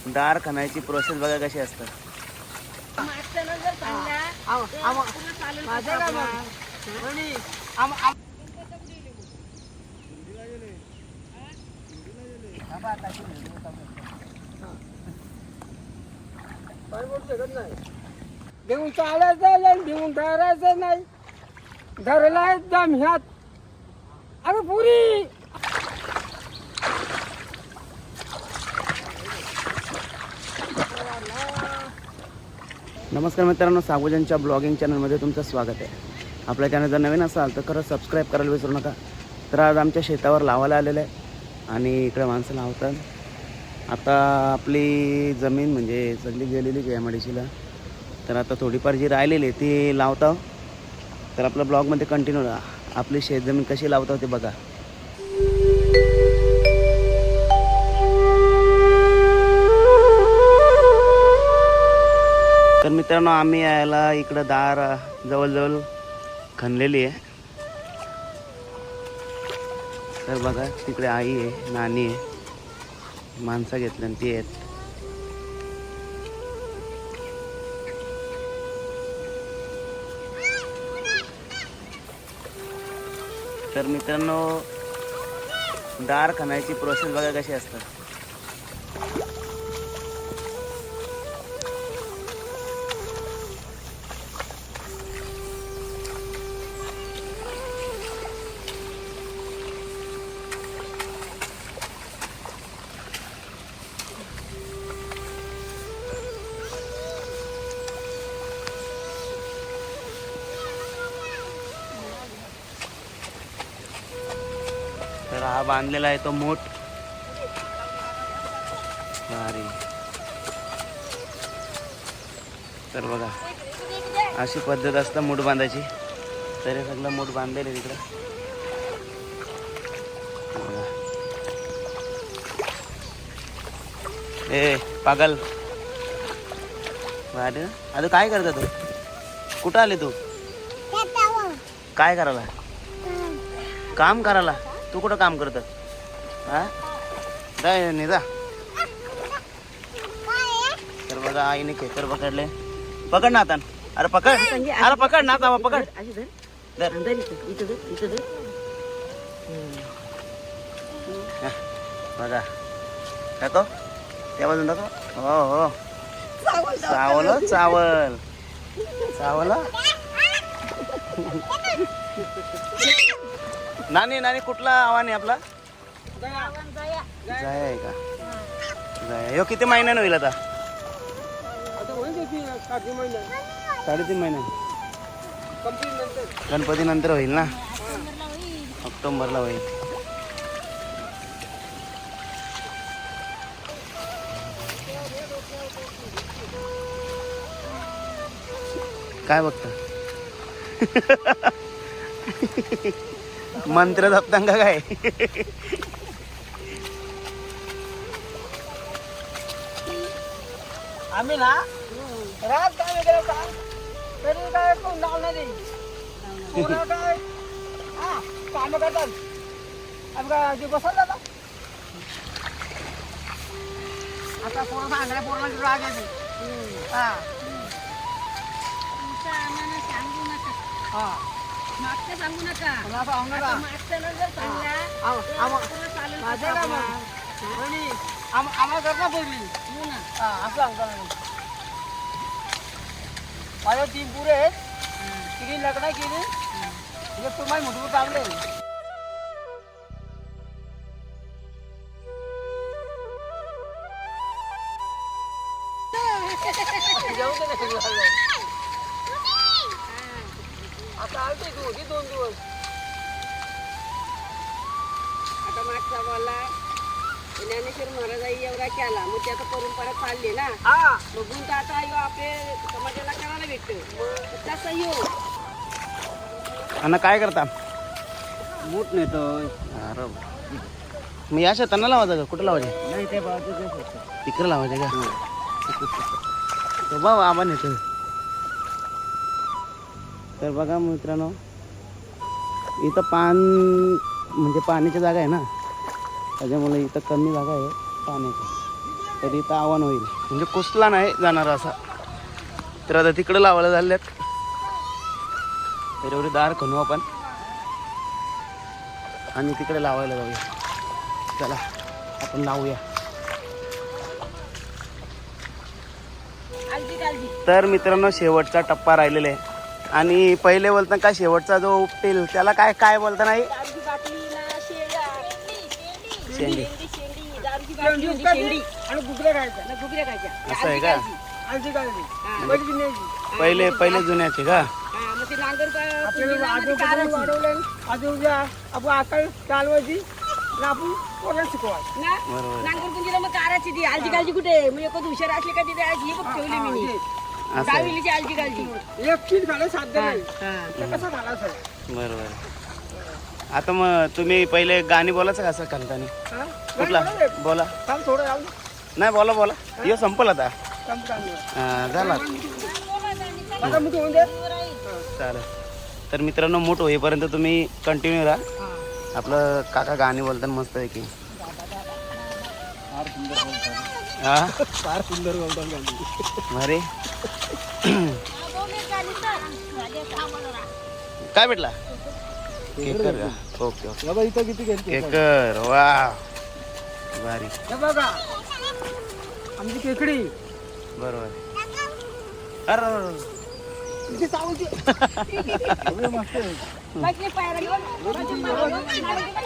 दार खणायची प्रोसेस बघा कशी असतात. देऊन चालायचं देऊन धरायचं नाही. धरलाय दम ह्यात अरे पुरी. नमस्कार मित्रांनो, साबुजांच्या ब्लॉगिंग चॅनलमध्ये तुमचं स्वागत आहे. आपल्या चॅनल जर नवीन असाल तर खरंच सबस्क्राईब करायला विसरू नका. तर आज आमच्या शेतावर लावायला आलेलं आहे आणि इकडे माणसं लावतात. आता आपली जमीन म्हणजे सगळी गेलेली गॅमडीशीला, तर आता थोडीफार जी राहिलेली आहे ती लावतो. तर आपल्या ब्लॉगमध्ये कंटिन्यू राहा. आपली शेतजमीन कशी लावतो ते बघा. तर मित्रांनो, आम्ही यायला इकडं दार जवळजवळ खणलेली आहे. तर बघा तिकडे आई आहे, नानी आहे, माणसं घेतली आणि ती आहेत. तर मित्रांनो, दार खणायची प्रोसेस बघा कशी असतात. तर हा बांधलेला आहे तो मूठ. भारी. तर बघा अशी पद्धत असतं मूठ बांधायची. तर हे सगळं मूठ बांधलेलं आहे तिकडं. ए पागल, भारी. आता काय करता तू? कुठं आले तू? काय करायला? काम करायला? तू कुठं काम करत? हा जाय नाही जा. तर बघा आईने खेतर पकडले. पकड ना आता. अरे पकड, अरे पकड ना आता. पकड बघा टाको त्या बाजून टाको. हो हो, चावल चावल चावल. नानी नानी कुठला आव्हान आहे आपला? जाय आहे का? जाय. ह्यो किती महिन्यानं होईल आता? 3.5 महिने. गणपती नंतर होईल ना? ऑक्टोबरला होईल. काय बघता? मंत्र जपतां का काय? आम्ही ना रात काय वगैरे सांग तरी काय कोण नाव नाही. पोरं काय हा काम करतात. आम्ही काय जे बसत जातात. आता पोरं सांगण्या पोरांची राग येते. हा हा मागचं सांगू नका. आम्हाला करता पडली. असं सांगता माझ्या 3 पुरे आहेत. तिने लग्न केली. तुम्हाला मोठं चांगले. आता आलते तू 2 दिवस. आता मागचा बोलला ज्ञानेश्वर महाराजाई एवढा केला, मग त्याचा परंपरा चालली ना. हा बघून तर आता यो आपले समाजाला करायला भेटतं. तसं यो अण्णा काय करता? मूठ नेतो. अरे मग या शेतांना लावायचं का? कुठं लावायचे? नाही ते बाजू तिकडे लावायचे का? तो बाबा आबा नेतो. तर बघा मित्रांनो, इथं म्हणजे पाण्याची जागा आहे ना, त्याच्यामुळे इथं कमी जागा आहे पाण्याची. तरी इथं आव्हान होईल, म्हणजे कुसला नाही जाणार असा. तर आता तिकडं लावायला झाल्यात, एवढी दार खणू आपण आणि तिकडे लावायला जाऊया. चला आपण लावूया. तर मित्रांनो शेवटचा टप्पा राहिलेला आहे आणि पहिले बोलताना काय शेवटचा जो उपटेल त्याला काय काय बोलता नाही शेंडी आणि गुगऱ्या खायच्या. गुगऱ्या खायच्या. असं आहे का? आलती काढली पहिली जुन्याची. पहिले जुन्याचे का? मग ते नांगर आपल्याला आजोबाला वाढवलं आजोबा आपण आकाळ चालवायची आणि आपण पोरांना शिकवायची. बरोबर. नांगरपुंजीला मग काराची ती आलजी काळजी कुठे मग एक हुशार असले का तिथे ही बघ ठेवली मी असं आहे. दहावीलीची आलजी काळजी. एक फीट घालायला साध्य नाही तर कसं घालायचं. बरोबर. आता मग तुम्ही पहिले गाणी बोलायचं का असं खानतानी? हा? कुठला बोला? थांब थोडं राहून नाही बोला यो संपल आता. थांब थांब. झाला आता मोठी होऊन दे. चालेल. तर मित्रांनो मूठ होईपर्यंत तुम्ही कंटिन्यू राहा. आपलं काका गाणी बोलताना मस्त आहे की हा फार सुंदर बोलतात. अरे काय भेटला केकर का? ओके ओके इथं किती गेली केकर. वा भारी. हे बघा आमची केकडी बरोबर. अरे किती चावलती.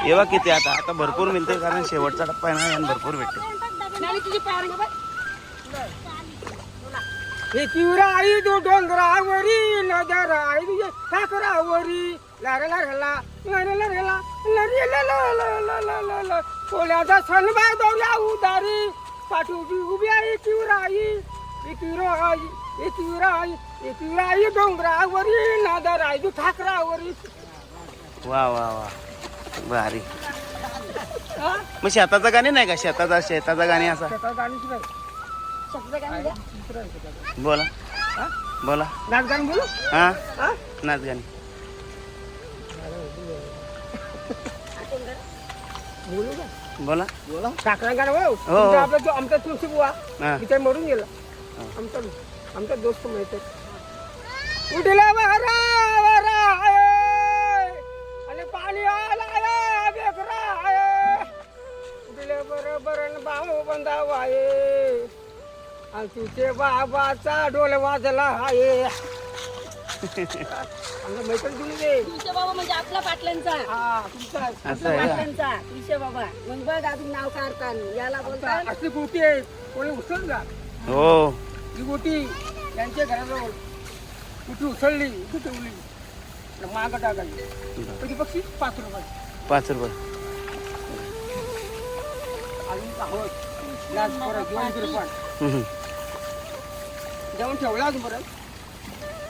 येवा किती आता भरपूर मिळते कारण शेवटचा टप्पा आहे ना आणि भरपूर भेटते. हे किवरा आई तो डोंगरावरी नजर आई तुझ्या ठाकरावरी लारला रला लारला रला लरिला कोल्याचा सनबाय दौऱ्या उदारी पाठूची उभी आई किवरा आई किवरा आई किवरा आई डोंगरावरी नजर आई तू ठाकरावरी. वा वा वा भारी. मग शेताचं गाणी नाही का? शेताचा गाणी असा गाणीच नाही. बोला बोला. नाच गाणं बोलू. हा हा? नाच गाणी बोलू का? बोला. बोला ठाकरा गाणं हो. हो. आपला जो आमचा तुळशी बुवा हा. तिथे मरून गेला. आमचा दोस्त माहित आहे. उठला वरा आणि पाणी आला बेकरा उठले बरोबर भाऊ बंधावा आहे आणि तुझे बाबाचा डोल वाजला आहे. आमचा मैत्रीण तुम्ही दे. तुळशी बाबा म्हणजे आपला पाटलांचा हा तुमचा असं आहे का? पाटलांचा तुळशी बाबा. मग बघ अजून नाव काढतात याला बोलतात असली गोटी आहे कोणी उचल का हो ही गोटी त्यांच्या घराजवळ कुठे उचलली कुठे ठेवली माग टाकायची कधी बक्षीस 5 रुपये. 5 रुपये. अजून आहोत लाच परत 2 रुपये जेवण ठेवलं अजून परत.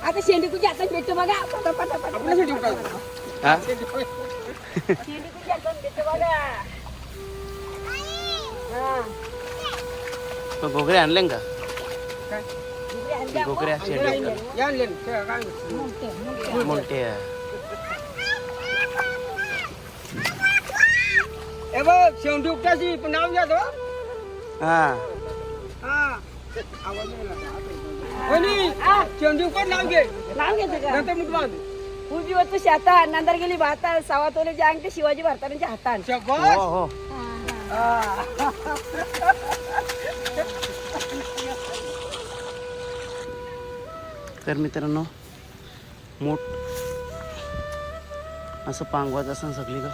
आता शेंडी तुझ्या हातात भेटतो बघा. पटापट आपल्यासाठी उठायचं. हा शेंडी तुझ्या हातात भेटतो बघा. हा. तो घोगरे आणले का? काय? घोगरे या आणले ना. ते काय म्हणते? मोठे ए बघ शेवटी उपटायची पण नाव घ्या तो. हा हा आवाज नाही आला. कोणी शेवटी उपट नाव घे नाव घेतो का? नंतर मुठ बांध. पूर्वी होतो शेतात नंतर गेली भातात सवा तोलेचे अंगठे शिवाजी भारतांच्या हातात. शाबास. हो हो तर मित्रांनो मूठ असं पांगवायचं असं सगळी का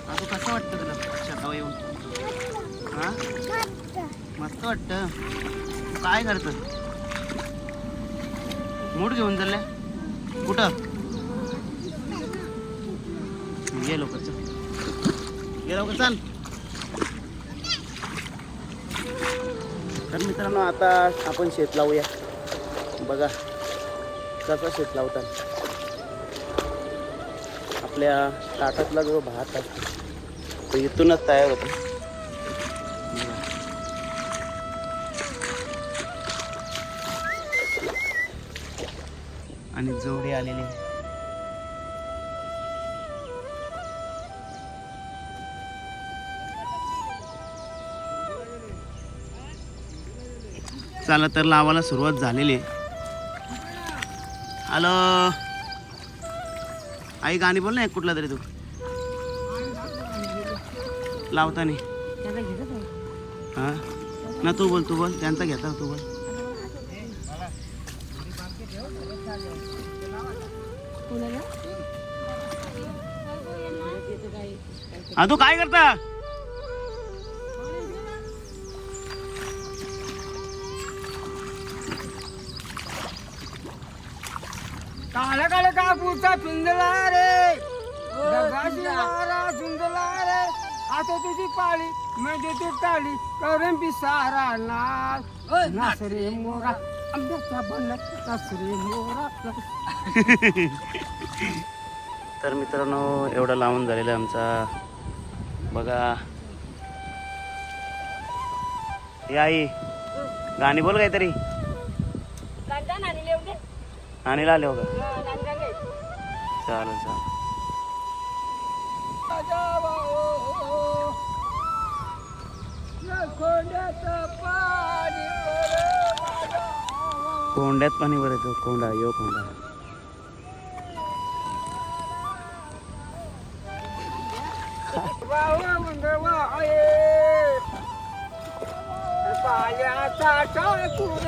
आता कसं वाटतं तुला शेतावर येऊन? हा मस्त वाटतं. तू काय करतं? मूठ घेऊन चालल्या कुठं? ये लवकर चल, ये लवकर चाल. तर मित्रांनो आता आपण शेत लावूया. बघा कसं शेत लावतात. आपल्या ताटातला जो भात असतो तो इथूनच तयार होतो. आणि जोडी आलेली आहे. चला तर लावायला सुरुवात झालेली आहे. हॅलो आई, गाणी बोल ना एक कुठला तरी तू लावतानी. हा ना, तू बोल त्यांचा घेता तू बोल. हा तू काय करता? काळा काळा कापूचा पिंजला रे, ढगाची वारा झुंजला रे, आता तुझी पाळी म्हणजे तू टाळी करून पिसारा नाच रे मोरा आंब्याचा बनत नाच रे मोरा. तर मित्रांनो एवढं लावून झालेलं आमचा बघा. हे आई गाणी बोल काहीतरी. आणीला आले हो का? चालेल चालेल. कोंड्यात पाणी भरायचं. कोंडा यो कोंडा. पायाचा ठाकूर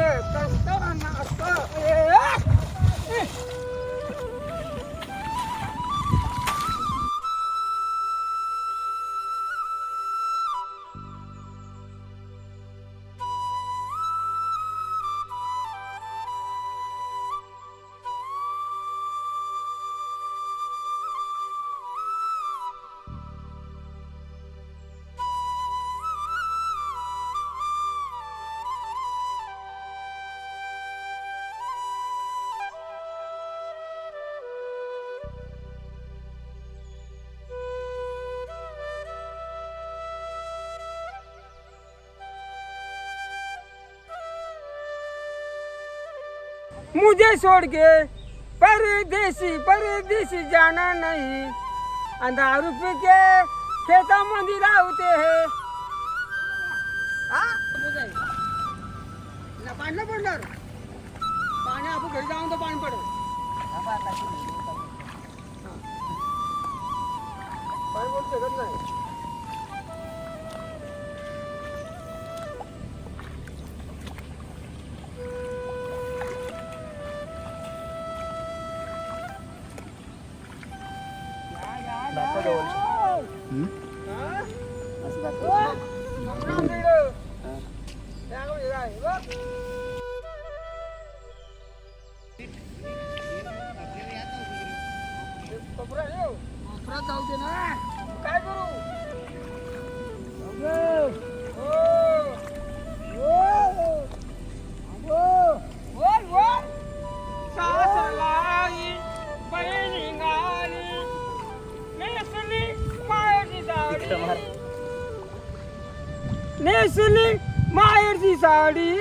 मुझे छोड़ के परदेसी जाना नहीं, अंधा रुपये के खेता मंदी राहते है. पाणी पडणार, पाणी आपण घरी जाऊन तर पाणी पडेल. पाणी पडू शकत नाही. जाऊ दे ना, काय करू? सासलाई बहिणी गाली नेसली माहेरची साडी, नेसली माहेरची साडी.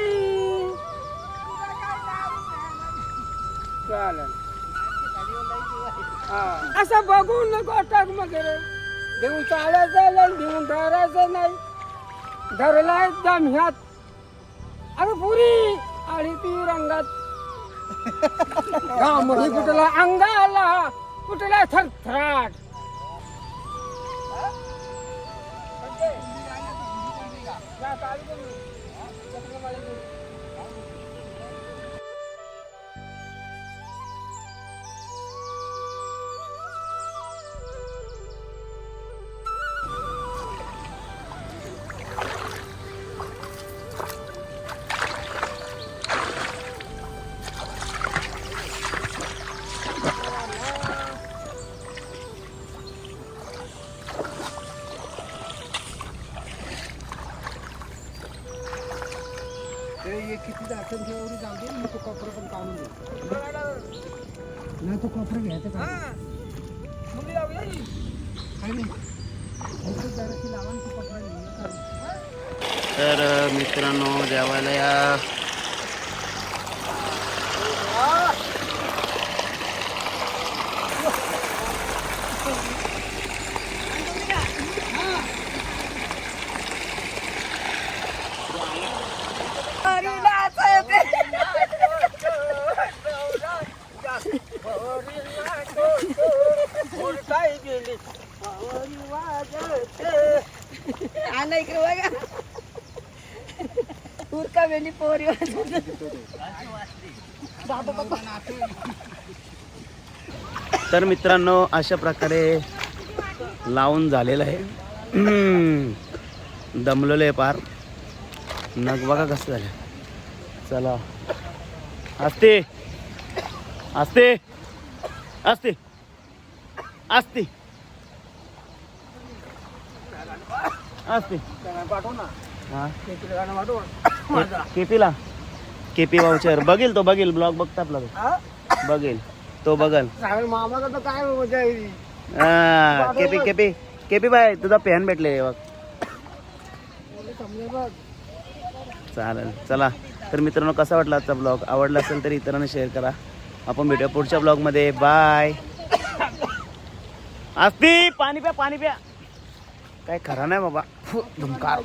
चालेल असं बघून नको टाक वगैरे देऊन चालायचं नाही, देऊन धरायचं नाही. धरलाय दम ह्यात अरे पुरी आणि ती रंगात घामही कुठला अंगाला कुठला थरथराट. किती दाखल ठेवून जाऊ दे, मग तो कपडे पण काढून दे. नाही तो कपडे घ्यायचं का? मुली जाऊया काय नाही तर मित्रांनो जेवायला या. उरका वेणी पोरी तर मित्रांनो अशा प्रकारे लावून झालेलं आहे. दमलेलं आहे पार. नग बघा कसं झालं. चला असते असते असते असते असते हा केपीला केपी वाउचर बघेल तो बघेल ब्लॉग बघता आपला तो बघेल तो बघल. मामाचा तर काय मजा आहे. हा केपी केपी केपी बाय तुझा पॅन भेटले बघ. चालेल चला. तर मित्रांनो कसा वाटला आजचा ब्लॉग. आवडला असेल तर इतरांना शेअर करा. आपण भेटूया पुढच्या ब्लॉगमध्ये. बाय. असती पाणी प्या पाणी प्या. काय खरा नाही बाबा. धुमकार.